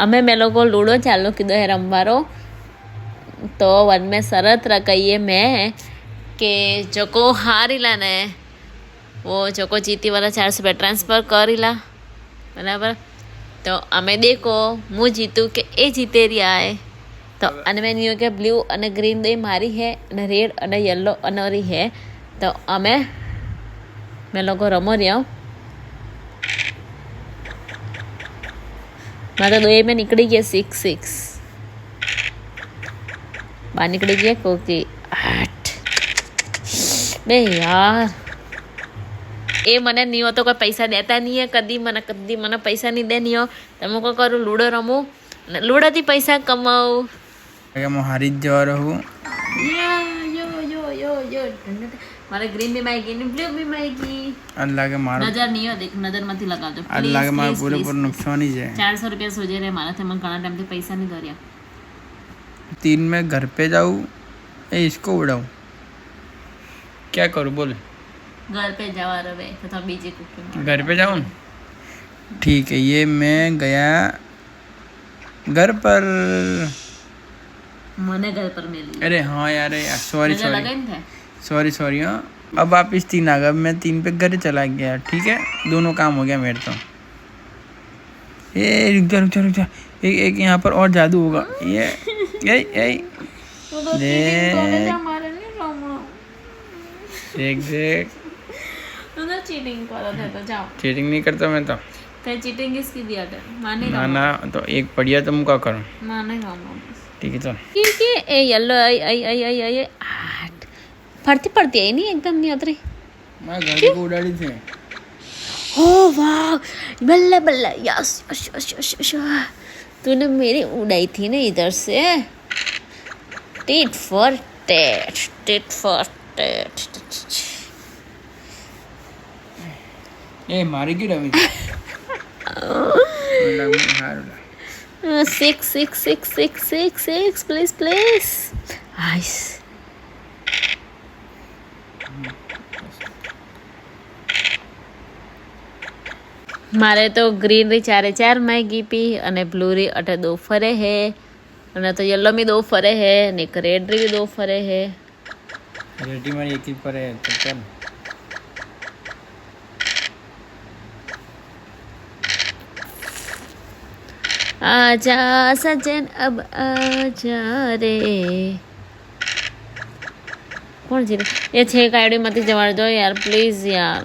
અમે મેં લોકો લૂડો ચાલુ કીધો હે રમવારો તો વન में शरत कहिए मैं कि जोको हारीला ने वो जोको जीती वाला 400 रुपया ट्रांसफर करीला बराबर तो અમે દેખો હું જીતું કે એ જીતે રહ્યા હે તો અને મેં નહીં કે બ્લુ અને ગ્રીન દે મારી હે અને રેડ અને યલો અનરી હે તો અમે મેં લોકો રમો રહ્યા मैं तो 2 में निकली गया 6 बाहर निकली गया कोकी 8 बे यार ए મને નહીં હોતો કોઈ પૈસા દેતા નહીં હે કદી મને પૈસા નહીં દે નહીં હો તમે કો કરું લૂડો રમું અને લૂડોથી પૈસા કમાવું કે હું હારી જ જવા રહું યો મારે ગ્રીન બી માઈ ગઈ ને બ્લુ બી માઈ ગઈ અલ્લાહ કે મારો નજર નહીં હો દેખ નજર માંથી લગાવજો અલ્લાહ કે મારો પૂરેપૂરો નુકસાન ही है 400 रुपया सोचे रहे मारा थे मैं घना टाइम से पैसा नहीं दरिया 3 में घर पे जाऊँ ए इसको उड़ाऊँ क्या करूँ बोल घर पे जावा रहे तथा बीजे कुछ घर पे जाऊँ ठीक है ये मैं गया घर पर मने घर पर मिली अरे हाँ यार सॉरी हाँ अब वापिस 3 आ गया मैं 3 पे घर चला गया ठीक है दोनों काम हो गया मेरे तो ये रुक जा एक यहाँ पर और जादू होगा ये देख चीटिंग करो थे तो जाओ चीटिंग नहीं करता मैं तो चीटिंग किसकी दिया था माने ना तो एक बढ़िया तो मुका करूँ माने ठीक है चल ठीक है ए येलो आई फरती आई नहीं एकदम नहीं उतरी मैं गाड़ी को उड़ाड़ी थी ओ वाह बल्ला बल्ला यस तूने मेरी उड़ाई थी ना इधर से टिट फॉर टेट ए मारी की रमी six please nice મારે તો ગ્રીન રી 4 मैगी पी અને બ્લુ રી 2 ફરે હે અને તો येलो में 2 ફરે હે અને એક રેડ રી 2 ફરે હે रेडी में एक ही पर है तो चल आजा सजन अब आजा रे कौन जीते ये 6 कायडी मत जवाड़ दो यार प्लीज यार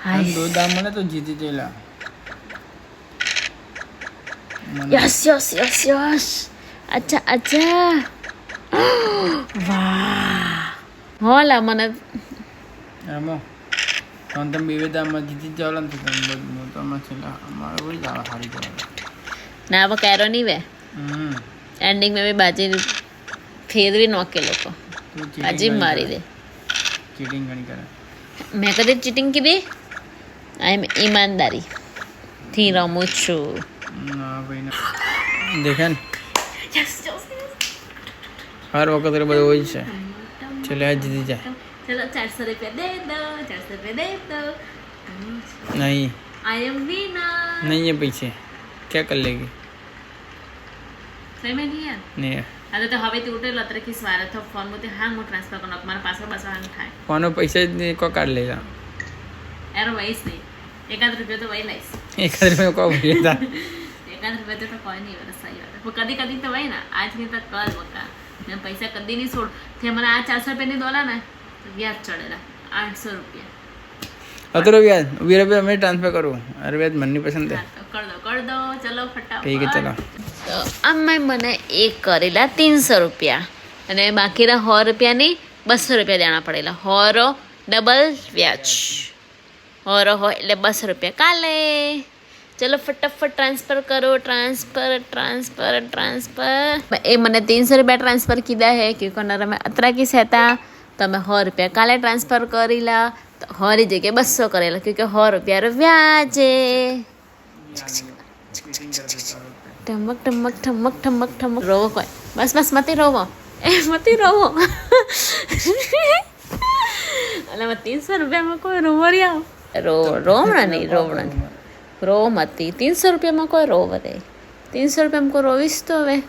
हम 2 दाम मने तो जीती चला यस अच्छा वाह होला मने आमो कौन तुम बीवे दाम में जीती जावलन तो तो मैं चला हमारा वही जावा हारी जावा ना वो कैरो नहीं वे एंडिंग में भी बाजी फेदरी नौके लोग बाजी मारी दे चीटिंग नहीं करा मैं कदे चीटिंग की दे आई एम ईमानदारी थी रमू छू ना भाई ना देखन हर वक्त रे બધું હોય છે ચલે આ જીતી જા चलो 400 रुपया दे दो नहीं आई एम विनर नहीं है पीछे क्या कर लेगी सही में नहीं है नहीं है अरे तो हवे तू उठेल अत्र की स्वार तो फोन में हां मो ट्रांसफर करनो मारा पासवर्ड हांग थाय फोन पैसे को काट लेगा यार वैस नहीं 1000 रुपया तो वही लाइस 1000 रुपये को भैया था 1000 रुपया तो कोई नहीं वाला सही बात है वो कदी तो वही ना आज नहीं तक कल बका मैं पैसा कदी नहीं छोड़ थे મને આ 400 रुपया नहीं दोला ना तो व्याज चढ़ेला 800 रुपया अतरो व्याज वीर रुपया मैं ट्रांसफर करूं अरे व्याज मन नहीं पसंद है कर दो चलो फटाफट ठीक है चलो तो અમે મને એક કરેલા 300 રૂપિયા અને બાકીના 100 રૂપિયાની 200 રૂપિયા દેણા પડેલા હોરો ડબલ વ્યાજ હોરો હોય એટલે 200 રૂપિયા કાલે चलो फटाफट ट्रांसफर करो ट्रांसफर ए मैंने 300 रुपया ट्रांसफर किया है क्योंकि ना मैं अतरा की सहता तो मैं 100 रुपया काले ट्रांसफर करेला तो 100 जगह 200 करेला क्योंकि 100 रुपया व्याज ठमक ठमक ठमक ठमक ठमक रोवो कोई बस मत रोवो मत रोवो अरे मैं 300 रुपया में कोई रोवरिया रोवना नहीं रो मती 300 रुपया में कोई रोव दे 300 रुपये हमको रोविस तो हवे